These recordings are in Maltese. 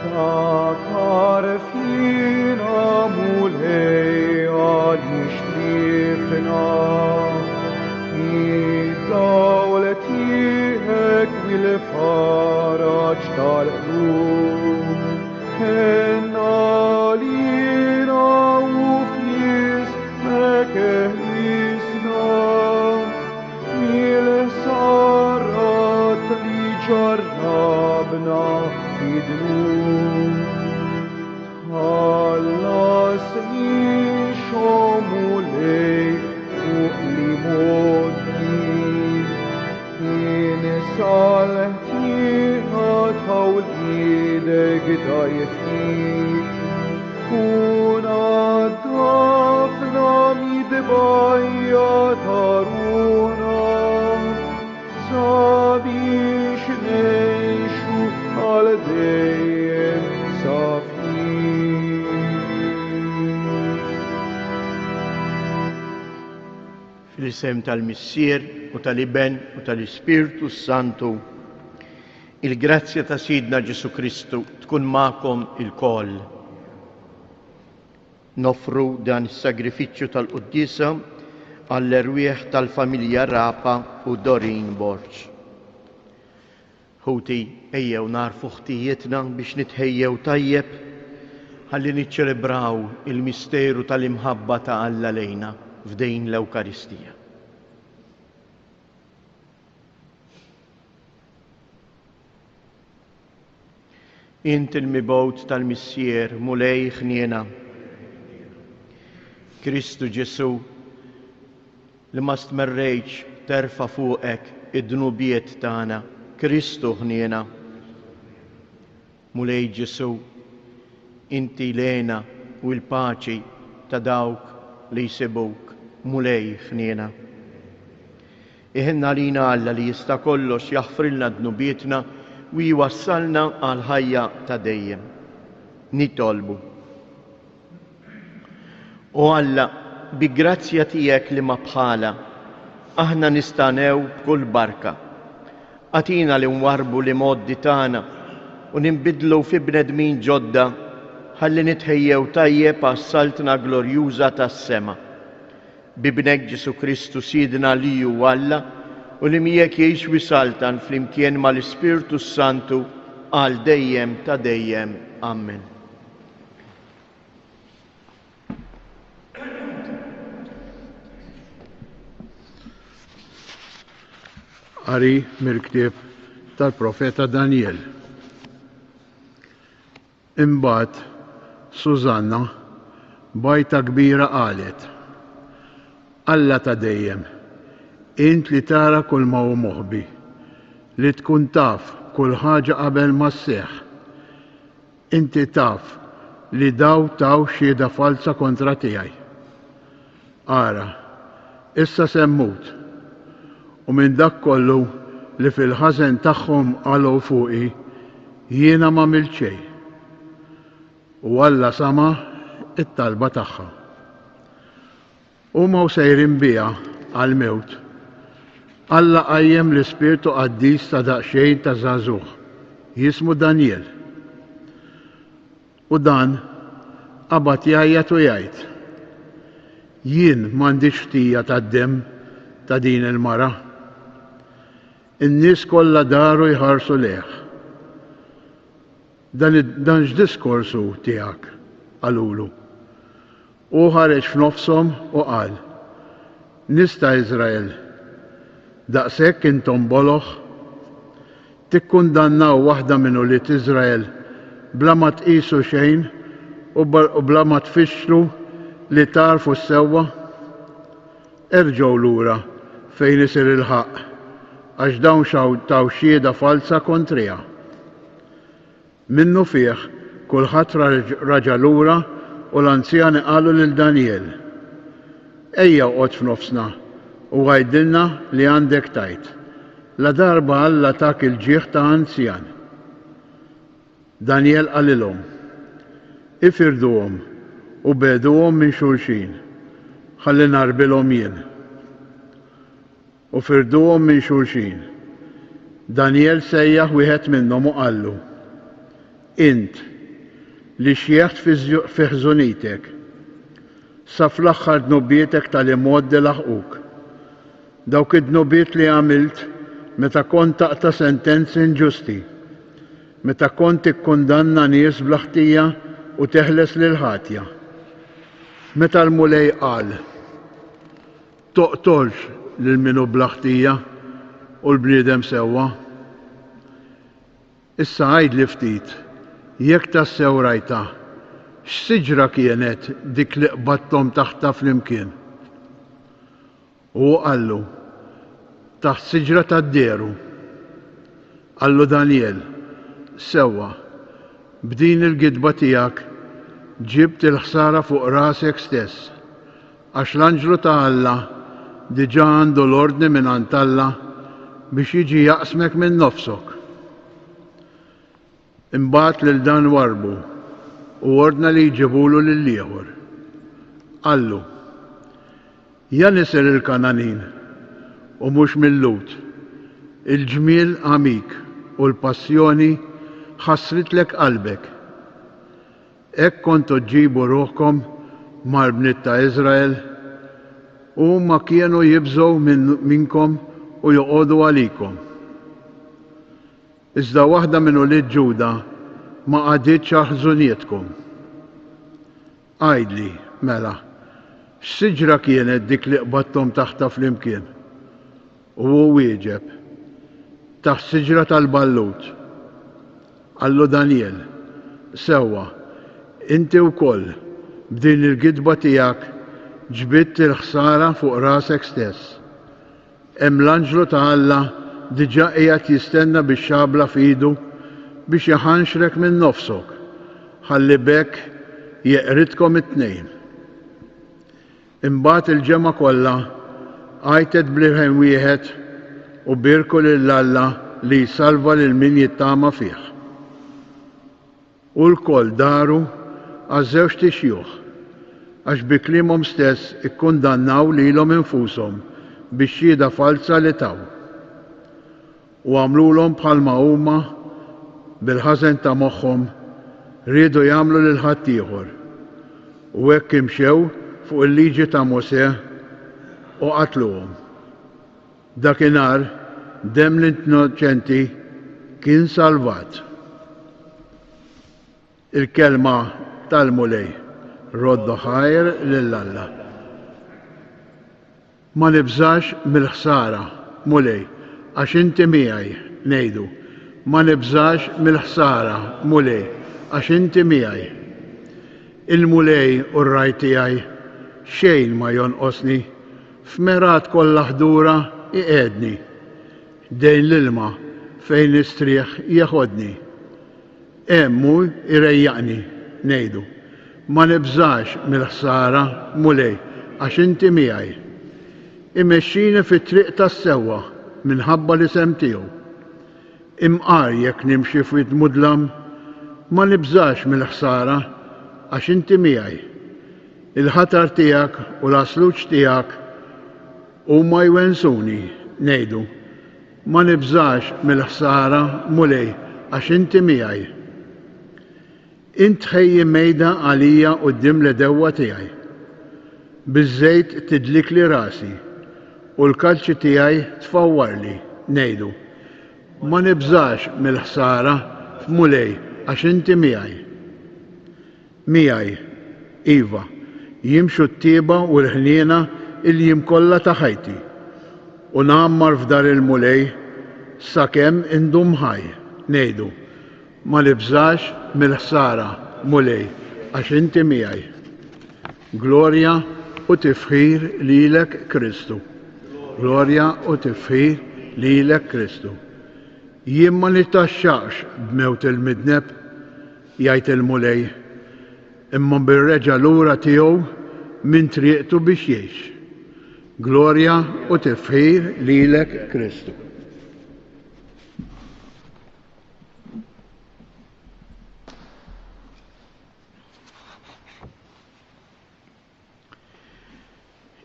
Dakar fina mulei alishlichna Idawletihek vilfaraj tal'um En alina ufnis mekehlisna Mil sarat li jarrabna fidnum Hallasni shomulei u'limodni In saltiha tawlidek dajfi Kuna dafna midbajja taruna Sabiex neħxu għal dejjem Fil-isem tal-Missier u tal-Iben u tal-Ispirtu Santu, il-grazzja ta' Sidna Ġesu Kristu tkun magħkom il-koll. Nofru dan is-sagrifiċċju tal-Quddisa għall-erwieħ tal-familja Rapa u Dorin Borġ. Ħuti ejjew narfu ħtijietna biex nitħejjew tajjeb ħalli niċċelebraw il-misteru tal-imħabba ta' Alla lejna f'dejn l-Ewkaristija. Int il-mibgħut tal-Missier mulej ħniena, Kristu Ġesu li ma stmerrejtx terfa' fuqek id-dnubiet tagħna, Kristu ħniena. Mulej Ġesu, inti lena u l-paċi ta' dawk li jsibuk, mulej ħniena. Iħinna lina Alla li jista' kollox jaħfrilna dnubietna u jwassalna għal ħajja ta' dejjem. Nitolbu. O Alla, bi grazzja tiegħek li ma bħala, aħna nistanew b'kull barka. Atina li nwarbu li moddi tagħna u nimbidlu fi bnedmin ġodda ħalli nitħejjew tajjeb għas-saltna glorjuża tas-sema. Bibnek Ġesu Kristu Sidna li hu Alla u li miegħek jgħix wisaltan flimkien mal-Ispirtu Santu għal dejjem ta' dejjem. Amen. Qari mill-ktieb tal-profeta Daniel. Imbagħad Sużanna bajta kbira qalet: Alla ta' dejjem, int li tara kull ma hu moħbi, li tkun taf kull ħaġa qabel ma sseħħ. Inti taf li daw taw xhieda falsa kontra tiegħi. Ara, issa semmut, u minn dak kollu li fil-ħażen tagħhom qalu fuqi, jiena m'għamilt xejn. U Alla sama it-talba tagħha. Huma sejrin biha għall-mewt. Alla qajjem l-Ispirtu Qaddis ta' daqsxejn ta' żagħżugħ, jismu Daniel. U dan qabad jgħajjat u jgħid: Jien m'għandix ħtija tad-demm ta' din il-mara. In-nies kollha daru jħarsu lejh. Dan x'diskorsu tiegħek qalulu. U ħareġ f'nofshom u qal: Nies ta' Iżrael, daqshekk intom boloħ, tikkundannaw waħda minn ulied Iżrael bla ma tqisu xejn u bla ma tfixxlu li tarfu s-sewwa? Erġgħu lura fejn isir il-ħaq, għax dawn taw xhieda falsa kontrija. Minnu fih kulħadd raġa' lura u l-anzjani qalu lil Daniel: Ejja oqgħod f'nofsna u għajdilna li għandek tajt. La darba Alla tak il-ġieħ ta' anzjan. Daniel qalilhom: Ifirduhom u beduhom minn xulxin, ħalli narbilhom jien. U firduhom minn xulxin. Daniel sejjaħ wieħed minnhom u qallu: Int li xieħt fi ħżunitek. Sa fl-aħħar dnubietek tal-imoddi laħquk. Dawk id-dnubiet li għamilt meta kont taqta' sentenzi inġusti, meta kont tikkundanna nies bl-ħtija u teħles lil ħatja. Meta l-mulej qal, toqtolx lil minu bl-ħtija u l-bniedem sewwa. Issa għajdli ftit, jekk tassew rajta, x'siġra kienet dik li qbadthom taħta flimkien? U qallu, taħt siġra tad-deru. Qallu Daniel, sewwa, b'din il-gidba tiegħek ġibt il-ħsara fuq rasek stess, għax l-anġlu ta' Alla diġà għandu l-ordni minn Alla biex jiġi jaqsmek minn nofsok. Imbagħad lil dan warbu u ordna li jġibulu lill-ieħor. Qallu, ja nisel il-Kananin u mhux mill-Lut, il-ġmiel għamik u l-passjoni ħassritlek qalbek. Hekk kontu ġibu ruħkom mal-bniet ta' Iżrael u ma kienu jibżgħu minnkom u joqogħdu għalikom. Iżda waħda minn ulied Ġuda ma qaditx ħżunietkom. Għajdli, mela, x'siġra kienet dik li qbadthom taħta flimkien? U hu wieġeb, taħt siġra tal-ballut. Qallu Daniel, sewwa, inti wkoll b'din il-gidba tiegħek ġbidt il-ħsara fuq rasek stess. Hemm l-anġlu ta' Alla diġà qiegħed jistenna bix-xabla f'idu biex jaħanxrek minn nofsok, ħalli bekk jeqritkom it-tnejn. Imbagħad il-ġemma kollha għajtet bliħen wieħed u birku lil Alla li jsalva lil min jittama fih. U l-koll daru għaż-żewġ tixjuħ għax bi kliemuhom stess ikkundannaw lilhom infushom biex xhieda falsa li taw. U għamlulhom bħalma huma bil-ħażen ta' moħħhom riedu jagħmlu lil ħadd ieħor. U hekk imxew fuq il-liġi ta' Mosè u qatluhom. Dakinhar demm l-innoċenti kien salvat. Il-kelma tal-mulej roddu ħajr lil Alla. Ma nibżax mill-ħsara, mulej, għax inti miegħi ngħidu. Ma nibżax mill-ħsara, mulej, għax inti miegħi. Il-mulej u r-raj tiegħi xejn ma jonqosni, f'merat kollha ħdura iqiegħdni. Dejn l-ilma fejn nistrieħ jaħodni. Emmu irejjaqni ngħidu. Ma nibżax mill-ħsara, mulej, għax inti miegħi. Imexxini fit-triq tas-sewwa minħabba l-isem tiegħu. Imqar jekk nimxi f'wid mudlam, ma nibżax mill-ħsara għax inti miegħi. Il-ħatar tiegħek u l-asluġġ tiegħek huma jwensuni ngħidu. Ma nibżax mill-ħsara, mulej, għax inti miegħi. Int ħejji mejda għalija quddiem l-edewwa tiegħi. Biż-żejt tidlik li rasi u l-kalċi tiegħi tfawwarli ngħidu. Ma nibżax mill-ħsara f'mulej għax inti miegħi. Miegħi, iva, jimxu t-tieba u l-ħniena il-jiem kollha ta' ħajti u nagħammar f'dar il-mulej sakemm indum ħaj ngħidu. Ma nibżax mill-ħsara, mulej, għax inti miegħi. Glorja u tifħir lilek Kristu. Glorja u tifħir lilek Kristu. Jien ma nitaxxaqx b'mewt il-midneb, jgħid il-mulej, imma bir-reġa' lura tiegħu minn triqtu biex jgħix. Glorja u tifħir lilek Kristu.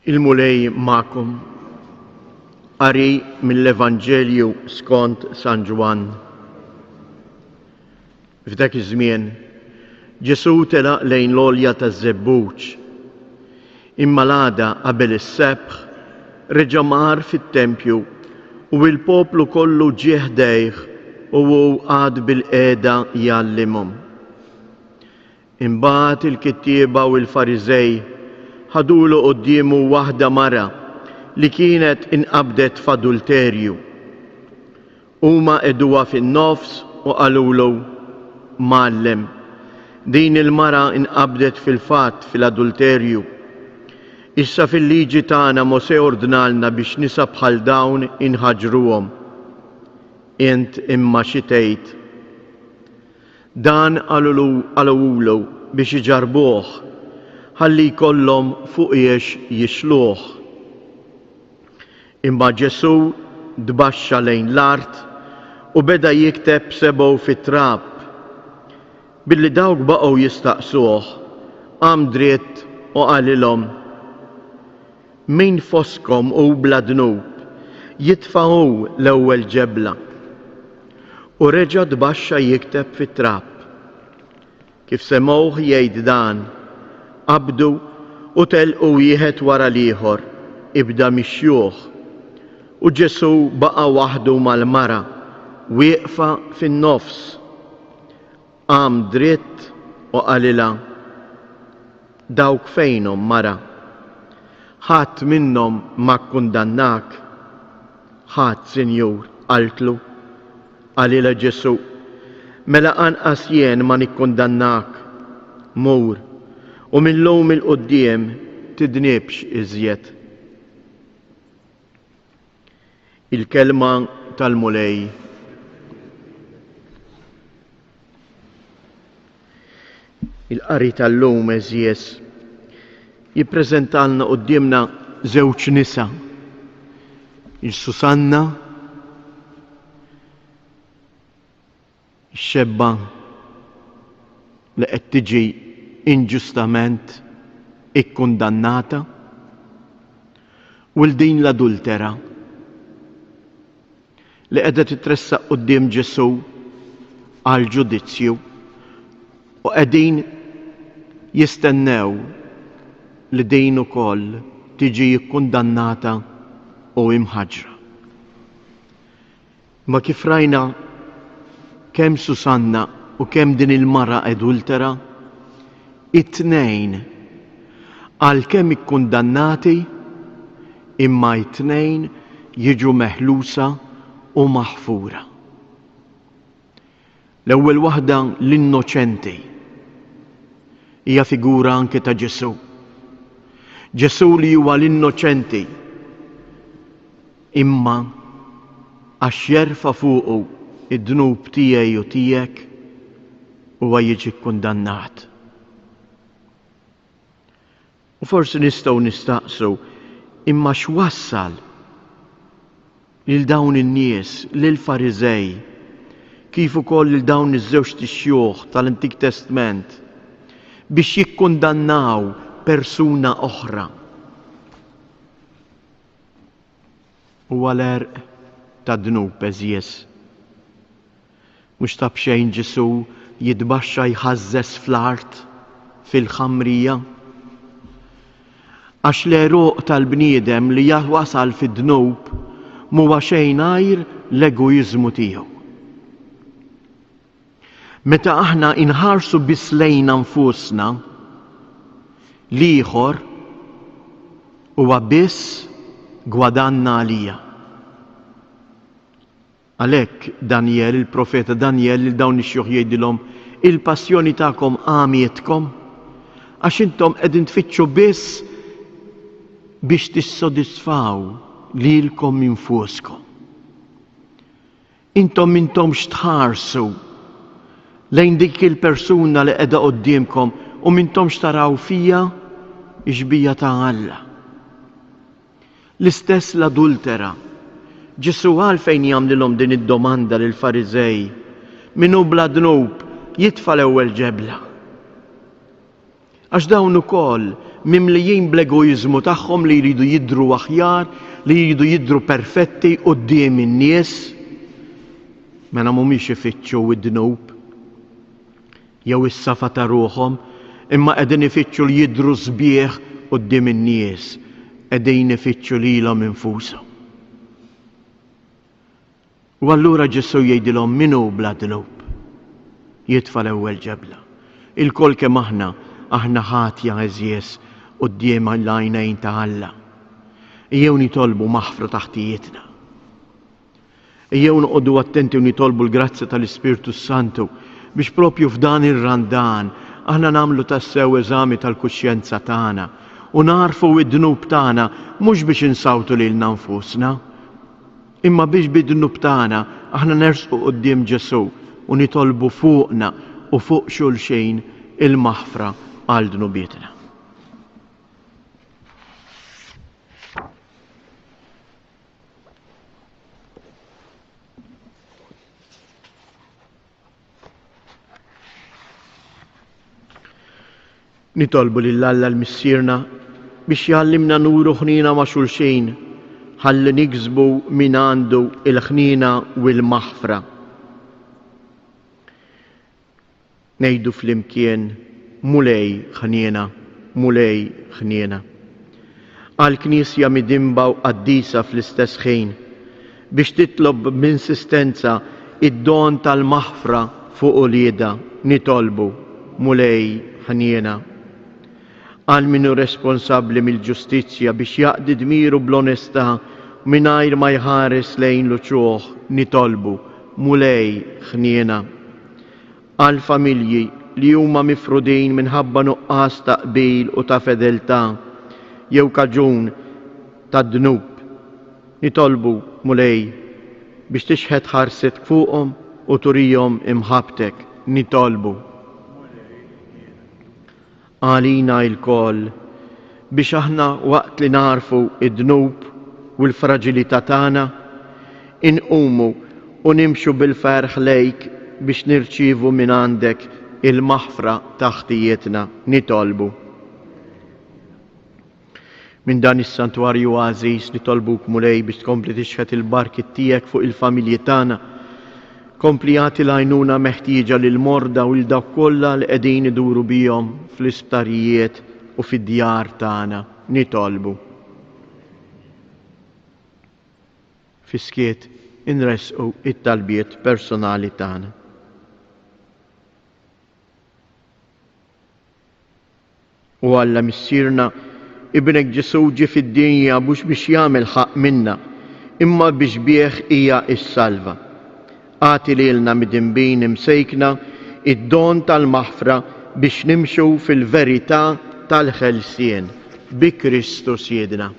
Il-mulej ma'kom, qari mill-Evanġelju skont San Ġwan. F'dak iż-żmien Ġesu telaq lejn l-olja taż-żebbuġ. Imma l-għada qabel is-sebħ reġa' mar fit-tempju u l-poplu kollu ġie ħdejh u hu għad bil-qiegħda jgħallimhom. Imbagħad il-kittieba u l-Fariżej ħadulu qudiemu waħda mara li kienet inqabdet f'adulterju. Huma qegħduha fin-nofs u qalulu: Mgħallem, din il-mara inqabdet fil-fatt fil-adulterju. Issa fil-liġi tagħna Mosè ordnalna biex nisa bħal dawn inħaġruhom. Int imma xi tgħid. Dan qalulu biex iġarbuh ħalli jkollhom fuqiex jixluh. Imma Ġesu dbaxxa lejn l-art u beda jikteb sebgħu fit-trab. Billi dawk baqgħu jistaqsuh, qam dritt u qalilhom: Min foskom u bla dnub jitfa'u l-ewwel ġebla. U reġa' dbaxxa jikteb fit-trab. Kif semgħuh jgħid dan, qabdu u telqu wieħed wara l-ieħor, ibda mixjuh. U Ġesu baqa' waħdu mal-mara, wieqfa fin-nofs. Qam dritt u qalilha: Dawk fejnhom mara? Ħadd minnhom ma kkundannak? Ħadd, Sinjur, qaltlu. Qalilha Ġesu: Mela anqas jien ma nikkundannak. Mur u millum il-qudiem tidnibx iżjed. Il-kelma tal-Mulej. Il-qari tal-lum eżjes jippreżentalna qudiemna żewġ nisa, il-Susanna, ix-xebba li qed tiġi inġustament ikkundannata, u l-din l-adultera li qiegħda titressaq quddiem Ġesu għal ġudizzju u qegħdin jistennew li din ukoll tiġi ikkundannata u imħaġra. Ma kif rajna kemm Susanna u kemm din il-mara adultera, it-tnejn għalkemm ikkundannati imma it-tnejn jiġu meħlusa u maħfura. L-ewwel waħda l-innoċenti hija figura anke ta' Ġesu. Ġesu li huwa l-innoċenti imma għax jerfa' fuqu id-dnub tiegħi u tiegħek huwa jiġi kkundannat. U forsi nistgħu nistaqsu imma x'wassal lil dawn in-nies, lil Fariżej, kif ukoll lil dawn iż-żewġ tixjuħ tal-Antik Testament biex jikkundannaw persuna oħra. Huwa l-għerq ta' dnub eżjes. Mhux ta' bxejn Ġesu jitbaxxa jħażżes fl-art fil-ħamrija. Għax l-għeruq tal-bniedem li wasal fid-dnub mhuwa xejn għajr l-egoiżmu tiegħu. Meta aħna inħarsu biss lejn nfusna, l-ieħor huwa biss gwadanna għalija. Għalhekk Daniel, il-profeta Daniel, dawn ix-xjuħ jgħidilhom: il-passjoni tagħkom għamietkom għax intom qegħdin tfittxu biss biex tissodisfaw lilkom infuskom. Intom x'tħarsu lejn dik il-persuna li qiegħda qudiemkom u mintom x'taraw fija ixbija ta' Alla. L-istess l-adultera. Ġesu għalfejn jagħmlilhom din id-domanda lil Fariżej: Min hu bla dnub jitfa' l-ewwel ġebla. Għax dawn ukoll mimlijin bl-egoiżmu tagħhom li jridu jidhru aħjar, li jridu jidhru perfetti quddiem in-nies, mela mhumiex ifittxu id-dnub. jew is-safa ta' ruħhom, imma qegħdin ifittxu li jidhru sbieħ quddiem in-nies, qegħdin ifittxu lilhom infushom. U allura Ġesu jgħidilhom minhu bla dnub jitfa' l-ewwel ġebla. Il-kol kemm aħna ħatja eżjes quddiem l-għajnejn ta' Alla. Ejjew nitolbu maħfra taħtijietna. Ejjew noqogħdu attenti u nitolbu l-grazzja tal-Ispirtu Santu biex propju f'dan ir-randan aħna nagħmlu tassew eżami tal-kuxjenza tagħna u narfu id-dnub tagħna mhux biex insawtu lilna nfusna, imma biex bid-dnub tagħna aħna nersqu quddiem Ġesu u nitolbu fuqna u fuq xulxejn il-maħfra għal dnubietna. Nitolbu lill-Alla l-missierna biex jgħallimna nuru ħnina ma' xulxejn ħalli niksbu min għandu il-ħnina u l-maħfra. Ngħidu flimkien mulej ħniena, mulej ħniena. Għall-Knisja midimba u qaddisa fl-istess ħin biex titlob b'insistenza id-don tal-maħfra fuq ulieda nitolbu mulej ħniena. Għal minnu responsabbli mill-ġustizzja biex jaqdi dmiru bl-onestà mingħajr ma jħares lejn l-uċuħ nitolbu mulej ħniena. Għal familji li huma mifrudin minħabba nuqqas ta' qbil u ta' fedeltà jew kaġun ta' dnub nitolbu mulej biex tixħed ħarset fuqhom u turihom imħabtek nitolbu. Għalina il-koll biex aħna waqt li narfu id-dnub u l-fragilità tagħna inqumu u nimxu bil-ferħ lejk biex nirċievu minn għandek il-maħfra taħtijietna nitolbu. Minn dan is-santwarju għażiż nitolbuk mulej biex tkompli tixħet il-barkit tiegħek fuq il-familji tagħna. Kompli jagħti l-għajnuna meħtieġa lil morda u l dawk kollha li qegħdin iduru bihom fl-isptarijiet u fid-djar tagħna nitolbu. Fiskiet inresqu it-talbiet personali tagħna. U Alla missierna ibnek Ġesu ġie fid-dinja mhux biex jagħmel ħaq minna, imma biex bih hija s-salva. Għati lilna midinbin imsejkna id-don tal-maħfra biex nimxu fil-verità tal-ħelsien bi Kristus jedna.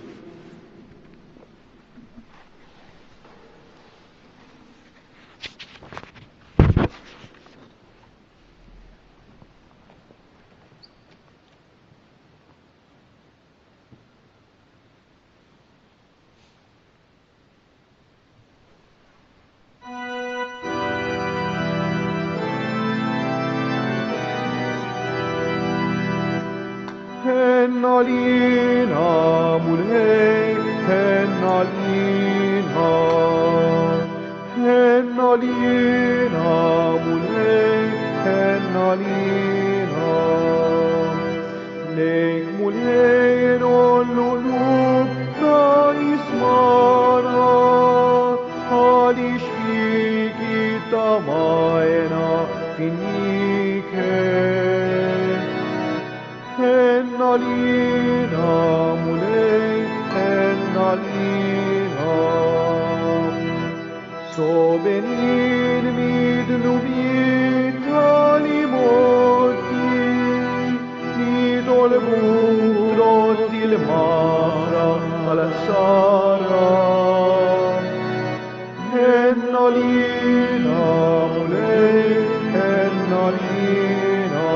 Hennalina mulej, hennalina, hennalina mulej, hennalina. Lejk mulej nollulub na ismara, għalix fiki tamajna finike. Hennalina mulej, hennalina. Sobenin midnubit għalimoti, nidolbu rotti l-mara għal-sara. Hennalina mulej, hennalina.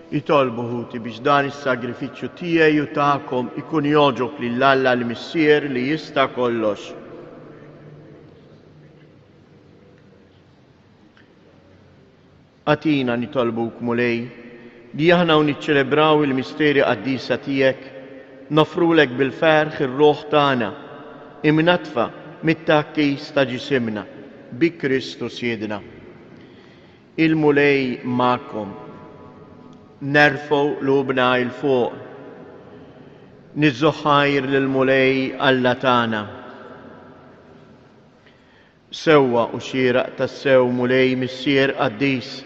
Jitolbu ħuti biex dan is-sagrifiċċju tiegħi u tagħkom ikun joġob lill-Alla l-Missier li jista' kollox. Għatina nitolbuk mulej li aħna u niċċelebraw il-misteri qaddisa tiegħek, nofrulek bil-ferħ ir-ruħ tagħna imnatfa mit-takkis ta' ġisimna bi Kristus jedna. il-mulej ma'kom. Nerfu lubna il-fuq. Nizzuħajr l-mulej Alla tagħna. Sewwa u xieraq tas-sew mulej missier qaddis.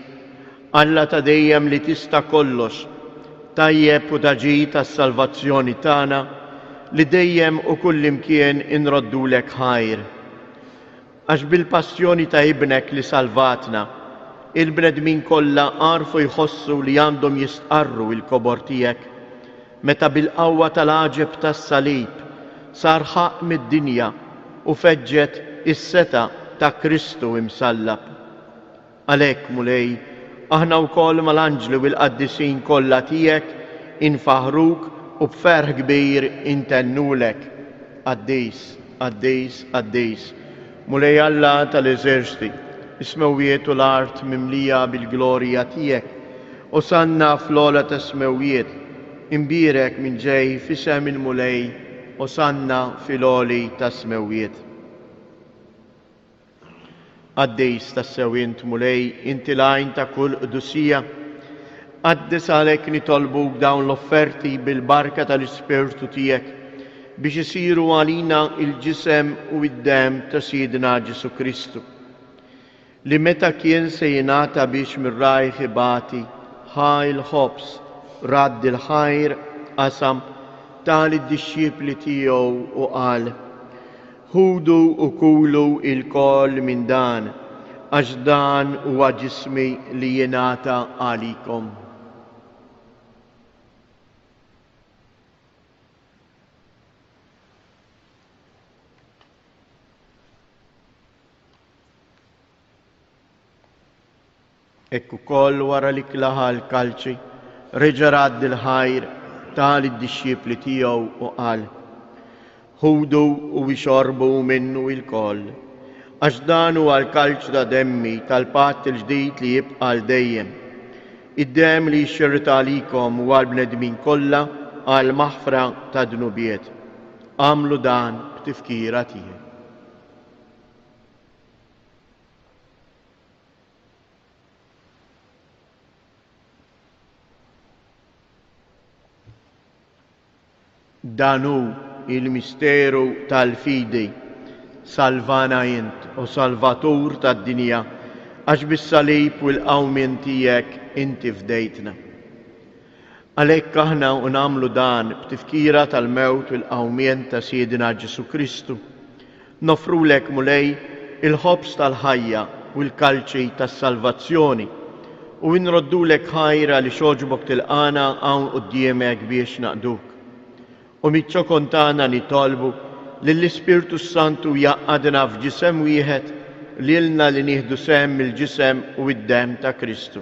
Alla ta' dejjem li tista' kollox. Tajjeb u taġi tas-salvazzjoni tagħna li dejjem u kullimkien inroddulek ħajr. Għax bil-passjoni ta' ibnek li salvatna, il-bnedmin kollha għarfu jħossu li għandhom jistqarru il-kobor tiegħek, meta bil-qawwa tal-għaġeb tas-salib sar ħaq mid-dinja u feġġet is-seta ta' Kristu imsallab. Għalhekk mulej, aħna wkoll mal-anġli u l-qaddisin kollha tiegħek infaħruk u b'ferħ kbir intennulek. Qaddis, qaddis, qaddis. Mulej Alla tal-eżerċti, is-smewwiet u l-art mimlija bil-glorja tiegħek, osanna fl-ola ta' smewwiet, imbirek minn ġej fisem il-mulej, osanna fil-oli ta' smewwiet. Qaddis tas-sewwint mulej, inti lajn ta' kull qdusija, qaddis għalhekk nitolbuk dawn l-offerti bil-barka tal-Ispirtu tiegħek biex isiru għalina il-ġisem u id-dem ta' Sidna Ġesu Kristu, li meta kien se jingħata biex mir-rajħ ibati ħaj il-ħobs radd il-ħajr qasam tal-id-dixxipli tiegħu u qal: ħudu u kulu il-koll minn dan, għax dan huwa ġismi li jingħata għalikom. Ekku koll wara li klaħa l-kalċi, reġa' radd il-ħajr tal-id-dixxipli tiegħu u qal: ħudu u ixorbu minnu il-koll, għax dan huwa l-kalċ ta' demmi tal-patt il-ġdid li jibqa' dejjem. Id-dem li jxirrita għalikom u għal-bnedmin kollha għal maħfra ta' dnubiet. Għamlu dan b'tifkira tiegħek. Danu il-misteru tal-fidi, salvana jint u salvatur tad-dinja, għax bis-salib u l-qawmien tiegħek inti fdejtna. Għalhekk aħna nagħmlu dan b'tifkira tal-mewt u l-qawmien ta' Sidna Ġesu Kristu. Nofrulek mulej il-ħobs tal-ħajja u l-kalċi tas-salvazzjoni u nroddulek ħajra li xoġbok tilqana hawn quddiemek biex naqduk. U mitċo kontana nitolbu li l-Ispirtu Santu jaqqadna f'ġisem wieħed lilna li nieħdu sehem mill-ġisem u id-dem ta' Kristu.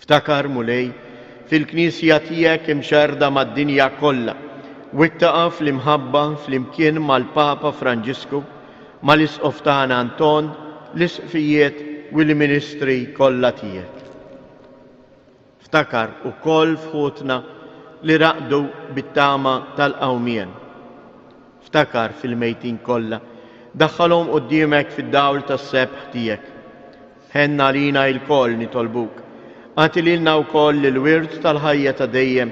Ftakar mulej fil-Knisja tiegħek imxerda mad-dinja kollha u ittaqa' fl-imħabba flimkien mal-Papa Franġisku, mal-Isqof tagħna Anton, l-isqfijiet u l-ministri kollha tiegħek. Ftakar ukoll fħutna li raqdu bit-tama tal-qawmien. Ftakar fil-mejtin kollha, daħħalhom quddiemek fid-dawl tas-sebħ tiegħek. Ħenna lina l-koll nitolbuk, għati lilna wkoll il-wirt tal-ħajja ta' dejjem,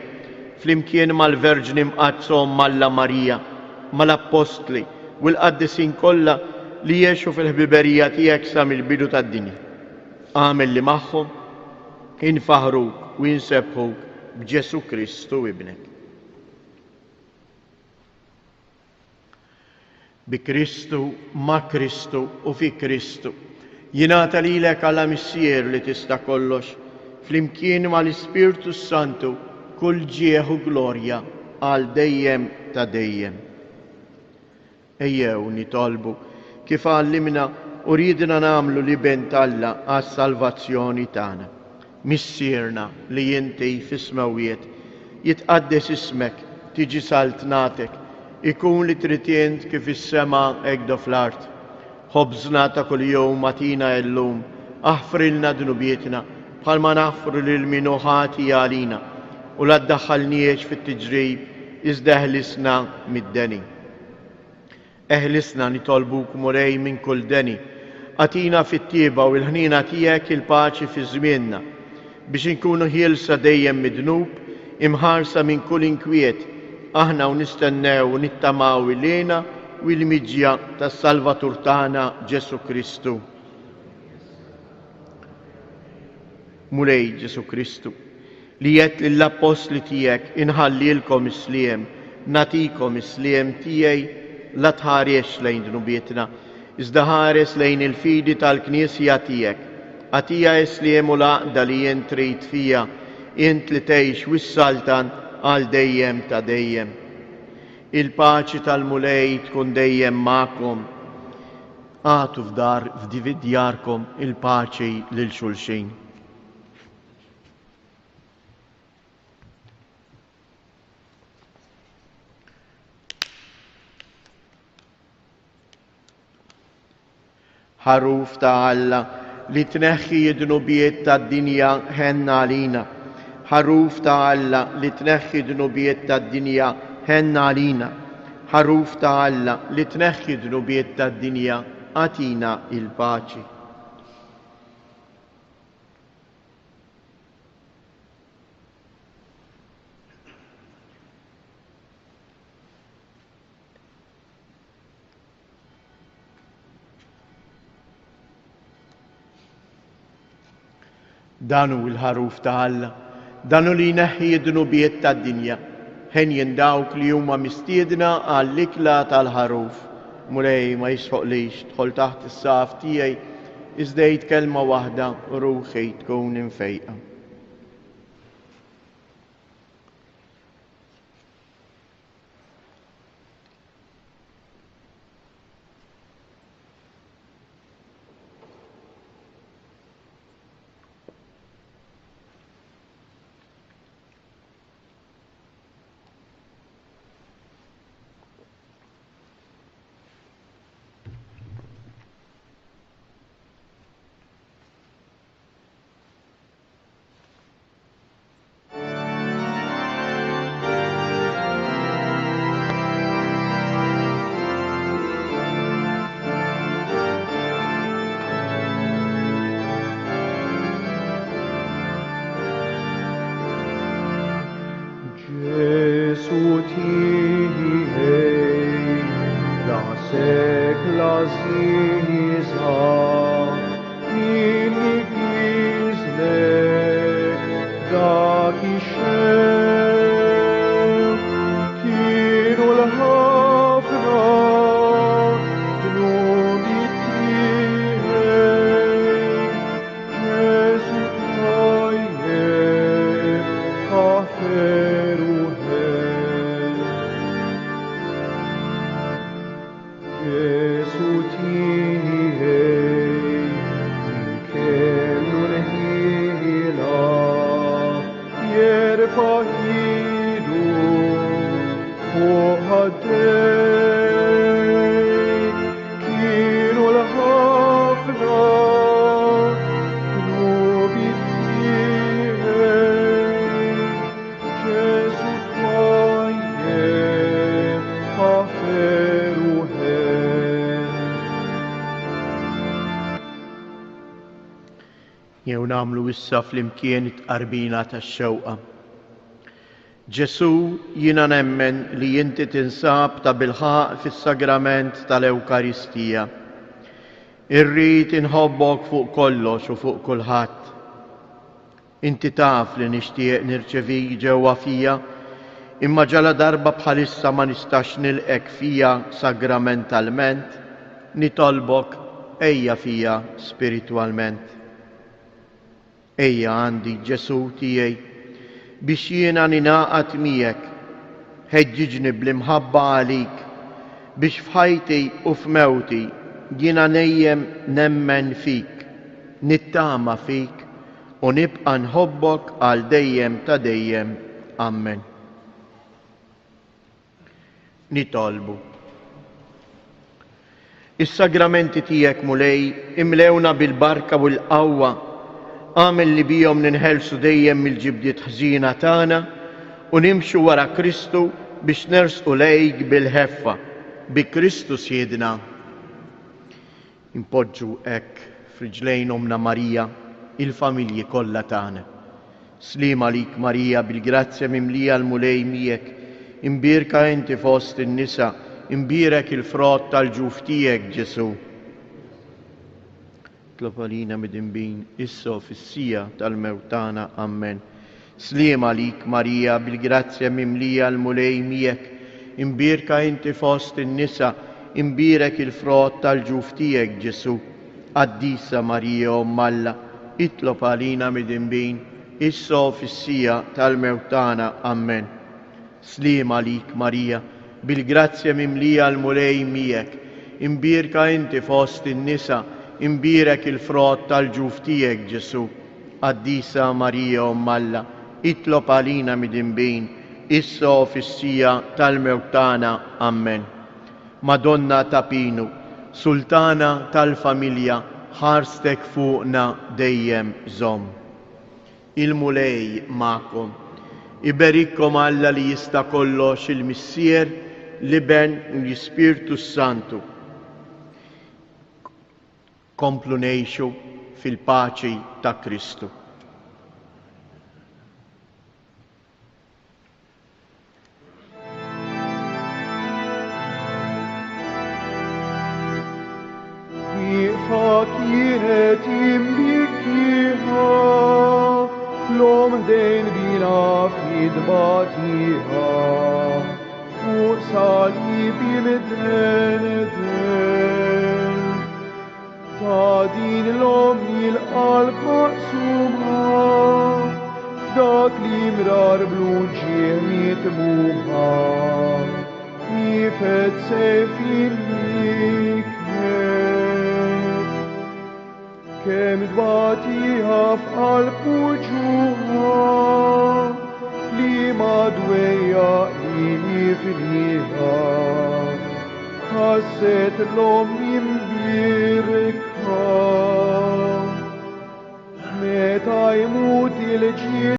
flimkien mal-Verġni mqazzhom Malla Marija, mal-Apostli u l-qaddisin kollha li jgħixu fil-ħbiberija tiegħek sa mill-bidu tad-dinja. Għamel li magħhom infaħruk u jinsebħuk b'Ġesu Kristu ibnek. Bi Kristu, ma' Kristu u fi Kristu, jingħata lilek għala missier li tista' kollox, flimkien mal-Ispirtu Santu kull ġieħ u glorja għal dejjem ta' dejjem. Ejjew nitolbu kif għallimna u ridna nagħmlu li bent Alla għas-salvazzjoni tagħna. Missierna li inti fis-smewwiet, jitqaddes ismek, tiġi saltnatek, ikun li tritjent kif is-sema hekk fl-art. Ħobżna ta' kuljum matina llum, aħfrilna dnubietna bħalma naħfru lil min ħati għalina u la ddaħħalniex fit-tiġrib iżda eħlisna mid-deni. Eħlisna nitolbuk mulej minn kull deni, Atina fit-tieba u l-ħnina tiegħek il-paċi fi żmienna biex inkunu ħielsa dejjem midnub, imħarsa minn kull inkwiet, aħna u nistennew u nittamaw ilina u l-miġja tas-Salvatur tagħna Ġesu Kristu. Mulej Ġesu Kristu, li jett lill-apostli tiegħek inħallilkom isliem, natikom isliem tiegħi la tħarex lejn dnubietna, iżda ħares lejn il-fidi tal-Knisja tiegħek. Għatija isliem u laqda li jien trid fija, int li tgħix wis-saltan għal dejjem ta' dejjem. Il-paċi tal-mulej tkun dejjem magħkom. Għatu f'djarkom il-paċi lil xulxin. Ħaruf ta' Alla li tneħħi d-dnubiet tad-dinja ħenna għalina. Ħaruf ta' Alla li tneħħi d-dnubiet tad-dinja ħenna għalina. Ħaruf ta' Alla li tneħħi d-dnubiet tad-dinja għatina il-paċi. Danu il-ħaruf ta' Alla, danu li jneħħi d-dnubiet tad-dinja, ħen jindawk li huma mistiedna għall-ikla tal-ħaruf. Mulej ma jisħoqlix tħol taħt is-saf tiegħi iżdejt kelma waħda u ruħi tkun infejqa. Jew nagħmlu issa flimkien it-qarbina tax-xewqa. Ġesu, jiena nemmen li inti tinsab ta' bilħaq fis-sagrament tal-Ewkaristija. Irrid inħobbok fuq kollox u fuq kulħadd. Inti taf li nixtieq nirċevik ġewwa fija, imma ġala darba bħalissa ma nistax nilqek fija sagramentalment, nitolbok ejja fija spiritwalment. Ejja għandi Ġesu tiegħi biex jiena ninaqat miegħek, ħeġġiġni bl-imħabba għalik biex f'ħajti u f'mewti jiena nejjem nemmen fik, nittama fik u nibqa' nħobbok għal dejjem ta' dejjem. Amen. Nitolbu. Is-sagramenti tiegħek mulej imlewna bil-barka u l-qawwa, għamel li bijom ninħelsu dejjem mill-ġibdiet ħżina tagħna u nimxu wara Kristu biex nersqu lejk bil-ħeffa, bi Kristu Siedna. impoġġu hekk f'riġlejn Omna Marija il-familji kollha tagħna. Slima lik Marija bil-grazzja mimlija l-mulej miegħek, imbirka inti fost in-nisa, imbirek il-frott tal-ġuf tiegħek Ġesu. Tlob għalina mid-inbin issa u fis-sija tal-mewt tagħna. Amen. Slima lik Marija bil-grazzja mimlija l-mulej miegħek, imbirka inti fost in-nisa, imbirek il-frott tal-ġuf tiegħek Ġesu. Qaddisa Marija Omm Alla, itlob għalina mid-inbin issa u fis-sija tal-mewt tagħna. Amen. Slima lik Marija bil-grazzja mimlija l-mulej miegħek, imbirka inti fost in-nisa, imbirek il-frott tal-ġuf tiegħek Ġesu. Qaddisa Marija Omm Alla, itlob għalina mid-inbin issa u fis-sija tal-mewt tagħna. Amen. Madonna ta' Pinu, Sultana tal-familja, ħarstek fuqna dejjem żomm. Il-mulej ma'kom, iberikkom Alla li jista' kollox il-Missier, l-Iben u l-Ispirtu Santu. Komplu ngħixu fil-paċi ta' Kristu. Kienet imbikkiħa, l-om dejn bina fid-batiħa, fuq salib il-den. Ta' din l-om il-qalb maqsuma, dak li mrar blu ġiemit muħa, jifet sejfin miknet. Kem dbatiħa f'qalb ġuħa, li madwejja li nifliħa, ħasset l-om imbirka, meta jmut il-ġiet